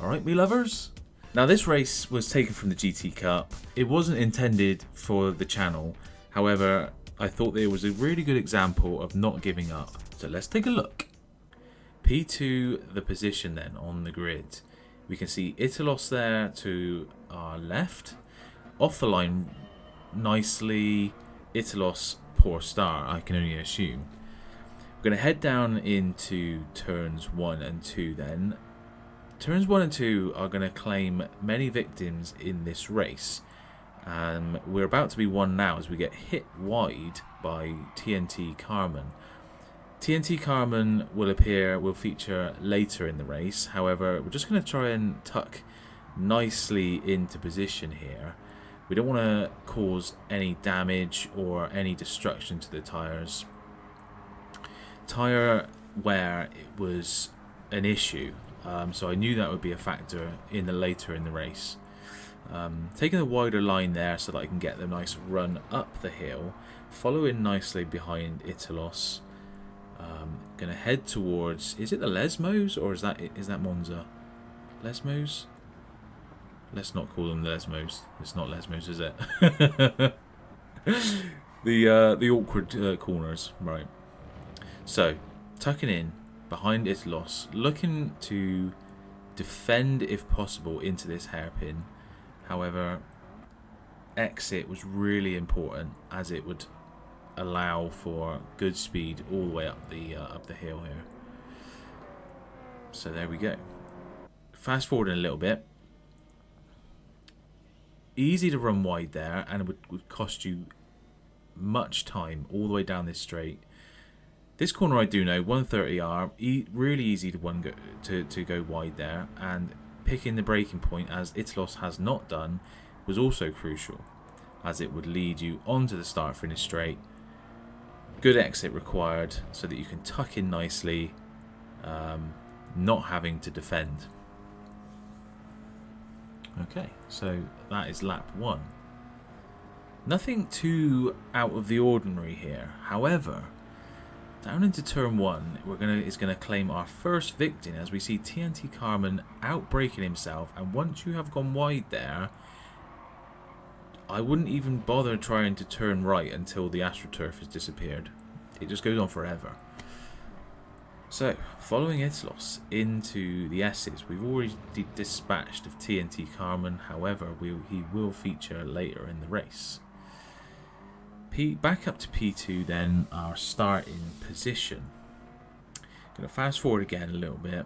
Alright, me lovers? Now this race was taken from the GT Cup. It wasn't intended for the channel. However, I thought it was a really good example of not giving up. So let's take a look. P2, the position then on the grid. We can see Italos there to our left. Off the line nicely. Italos, poor start, I can only assume. We're going to head down into turns 1 and 2 then. Turns 1 and 2 are going to claim many victims in this race. We're about to be one now as we get hit wide by TNT Carmen. TNT Carmen will feature later in the race. However, we're just going to try and tuck nicely into position here. We don't want to cause any damage or any destruction to the tyres. Tyre wear it was an issue. So I knew that would be a factor later in the race. Taking the wider line there so that I can get the nice run up the hill. Follow in nicely behind Italos. Going to head towards... Is it the Lesmos or is that Monza? Lesmos? Let's not call them the Lesmos. It's not Lesmos, is it? The awkward corners. Right. So, tucking in behind Italos, looking to defend if possible into this hairpin. However, exit was really important as it would allow for good speed all the way up the hill here. So there we go. Fast forwarding a little bit. Easy to run wide there, and it would cost you much time all the way down this straight. This corner I do know, 130R, really easy to go wide there, and picking the braking point, as Italos has not done, was also crucial, as it would lead you onto the start-finish straight. Good exit required so that you can tuck in nicely, not having to defend. Okay, so that is lap 1. Nothing too out of the ordinary here. However, down into turn 1, is gonna claim our first victim as we see TNT Carmen outbraking himself, and once you have gone wide there, I wouldn't even bother trying to turn right until the AstroTurf has disappeared. It just goes on forever. So, following Italos into the S's, we've already dispatched of TNT Carmen. However, he will feature later in the race. Back up to P2 then, our starting position. Going to fast forward again a little bit.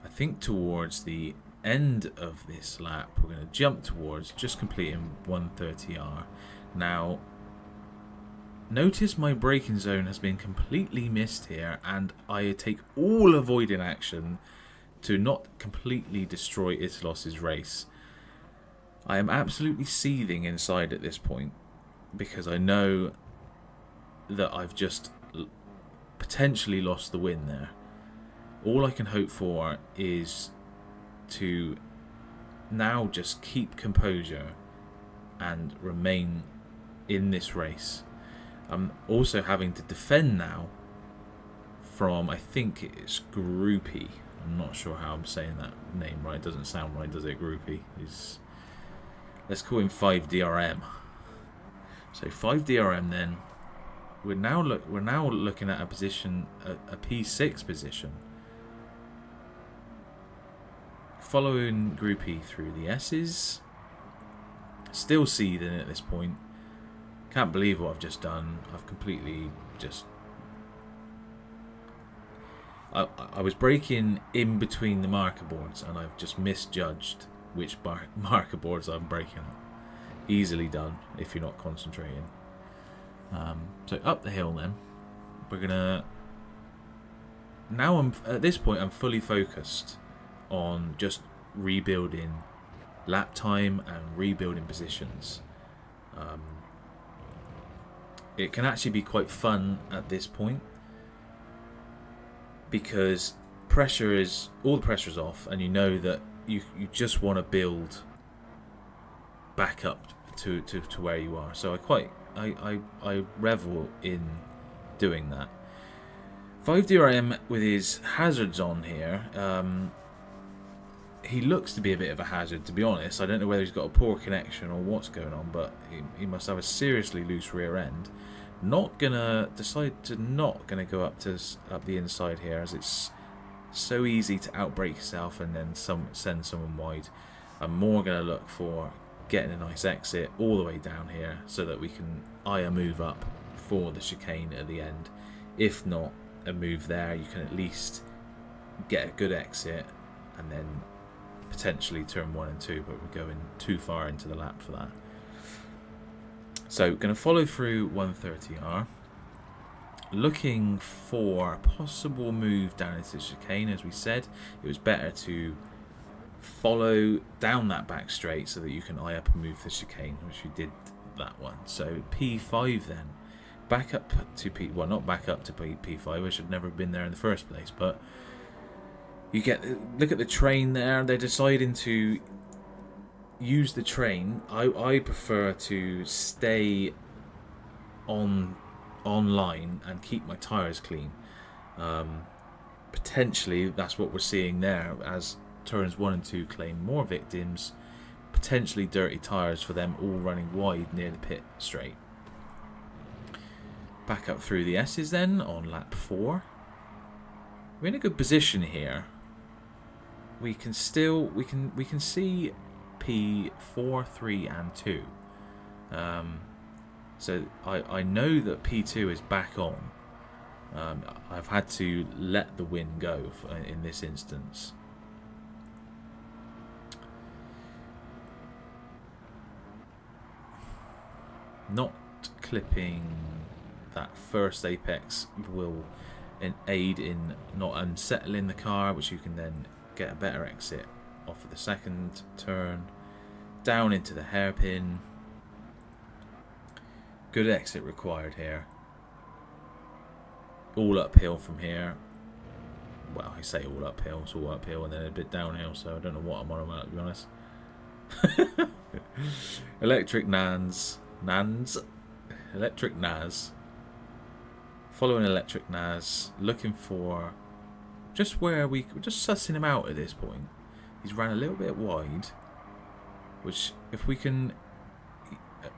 I think towards the end of this lap, we're going to jump towards just completing 130R. Now, notice my braking zone has been completely missed here, and I take all avoiding action to not completely destroy Italos' race. I am absolutely seething inside at this point, because I know that I've just potentially lost the win there. All I can hope for is to now just keep composure and remain in this race. I'm also having to defend now from, I think it's Groupie. I'm not sure how I'm saying that name right. It doesn't sound right, does it? Groupie. Let's call him 5DRM. So 5DRM then. We're now looking at a position, a P6 position. Following Groupie through the S's. Still seething at this point. Can't believe what I've just done. I've completely just... I was braking in between the marker boards, and I've just misjudged which marker boards I'm braking on. Easily done if you're not concentrating. So up the hill then. We're gonna... Now at this point I'm fully focused on just rebuilding lap time and rebuilding positions. It can actually be quite fun at this point, because all the pressure is off, and you know that you just want to build back up to where you are. So I revel in doing that. 5DRM with his hazards on here, he looks to be a bit of a hazard, to be honest. I don't know whether he's got a poor connection or what's going on, but he must have a seriously loose rear end. Not gonna decide to not gonna go up the inside here, as it's so easy to outbrake yourself and then send someone wide. I'm more gonna look for getting a nice exit all the way down here so that we can eye a move up for the chicane at the end. If not a move there, you can at least get a good exit and then potentially turn 1 and 2, but we're going too far into the lap for that. So going to follow through 130R, looking for a possible move down into the chicane. As we said, it was better to follow down that back straight so that you can eye up and move the chicane, which we did that one. So P5 then, back up to P, well, not back up to P5, I should never have been there in the first place, but you look at the train there. They're deciding to use the train. I prefer to stay on line and keep my tyres clean. Potentially that's what we're seeing there, as turns 1 and 2 claim more victims, potentially dirty tyres for them all running wide near the pit straight. Back up through the S's then on lap 4. We're in a good position here. We can see P4, 3 and 2. So I know that P2 is back on. I've had to let the win go in this instance. Not clipping that first apex will aid in not unsettling the car, which you can then get a better exit off of the second turn, down into the hairpin. Good exit required here. All uphill from here. Well, I say all uphill, it's all uphill and then a bit downhill, so I don't know what I'm on about, to be honest. Electric Naz. Following Electric Naz, looking for just where we're just sussing him out at this point. He's ran a little bit wide, which if we can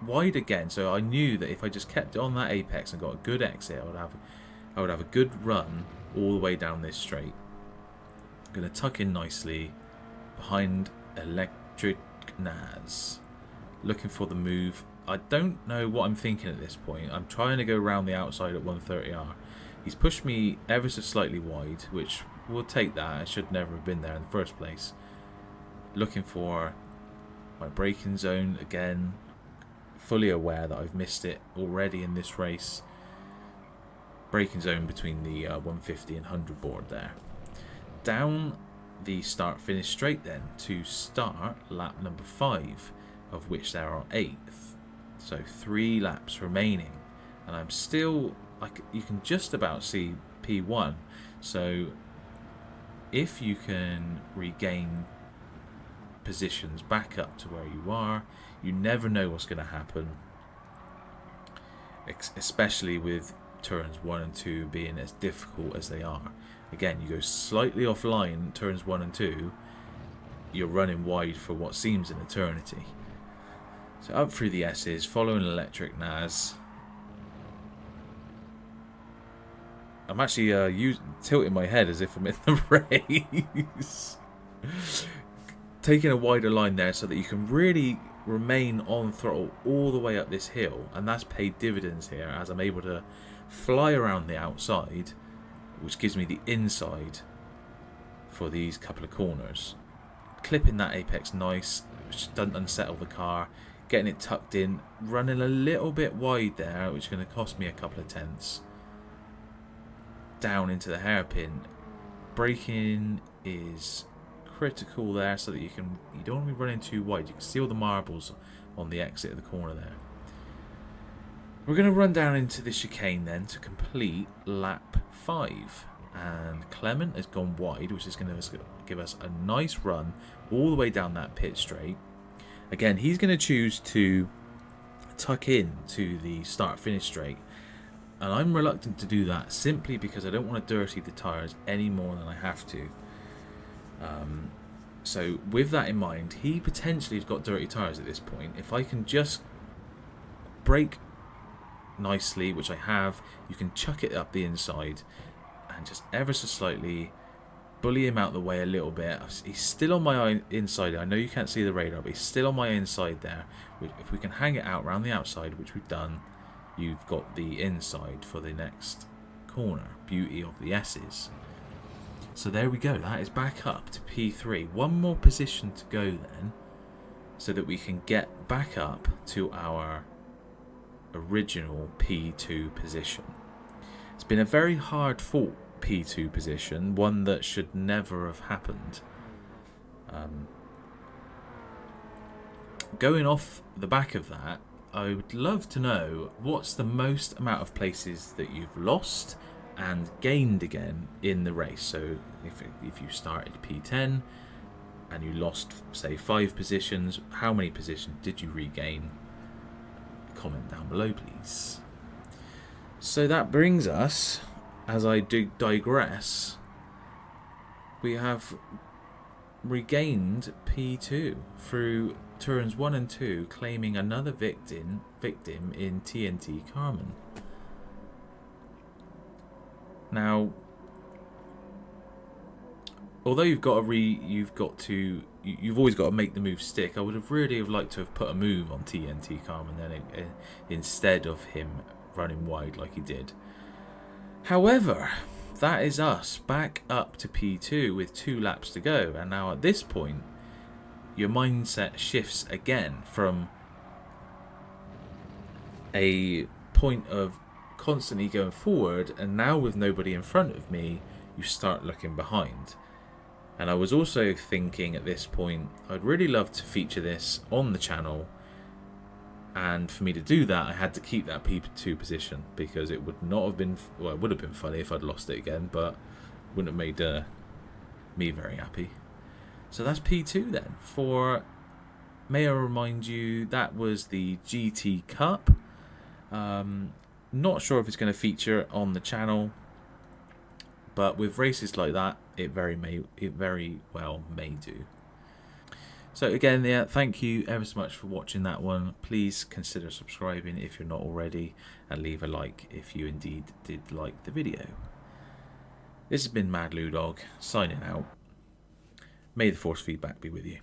wide again, so I knew that if I just kept it on that apex and got a good exit, I would have a good run all the way down this straight. I'm going to tuck in nicely behind Electric Naz, looking for the move. I don't know what I'm thinking at this point. I'm trying to go around the outside at 130R. He's pushed me ever so slightly wide, which we'll take that. I should never have been there in the first place. Looking for my braking zone again. Fully aware that I've missed it already in this race. Braking zone between the 150 and 100 board there. Down the start-finish straight then to start lap number 5, of which there are 8. So 3 laps remaining, and I'm still, like, you can just about see P1. So if you can regain positions back up to where you are, you never know what's going to happen, especially with turns 1 and 2 being as difficult as they are. Again, you go slightly offline turns 1 and 2, you're running wide for what seems an eternity. So up through the S's, following Electric Naz. I'm actually tilting my head as if I'm in the race. Taking a wider line there so that you can really remain on throttle all the way up this hill, and that's paid dividends here as I'm able to fly around the outside, which gives me the inside for these couple of corners. Clipping that apex nice, which doesn't unsettle the car. Getting it tucked in, running a little bit wide there, which is going to cost me a couple of tenths. Down into the hairpin. Braking is critical there so that you don't want to be running too wide. You can see all the marbles on the exit of the corner there. We're going to run down into the chicane then to complete lap 5. And Clement has gone wide, which is going to give us a nice run all the way down that pit straight. Again, he's going to choose to tuck in to the start-finish straight. And I'm reluctant to do that simply because I don't want to dirty the tyres any more than I have to. So with that in mind, he potentially has got dirty tyres at this point. If I can just brake nicely, which I have, you can chuck it up the inside and just ever so slightly bully him out the way a little bit. He's still on my inside. I know you can't see the radar, but he's still on my inside there. If we can hang it out around the outside, which we've done, you've got the inside for the next corner. Beauty of the S's. So there we go. That is back up to P3. One more position to go then, so that we can get back up to our original P2 position. It's been a very hard fought P2 position, one that should never have happened. Going off the back of that, I would love to know what's the most amount of places that you've lost and gained again in the race. So if you started P10 and you lost, say, 5 positions, how many positions did you regain? Comment down below, please. So that brings us, as I do digress, we have regained P2 through turns 1 and 2, claiming another victim in TNT Carmen. Now, although you've always got to make the move stick, I would have really liked to have put a move on TNT Carmen then instead of him running wide like he did. However, that is us back up to P2 with 2 laps to go, and now at this point your mindset shifts again from a point of constantly going forward, and now with nobody in front of me, you start looking behind. And I was also thinking at this point, I'd really love to feature this on the channel, and for me to do that I had to keep that P2 position, because it would not have been, well, it would have been funny if I'd lost it again, but wouldn't have made me very happy. So that's P2 then. May I remind you, that was the GT Cup. Not sure if it's going to feature on the channel, but with races like that, it very well may do. So again, yeah, thank you ever so much for watching that one. Please consider subscribing if you're not already, and leave a like if you indeed did like the video. This has been Mad Lou Dog, signing out. May the force feedback be with you.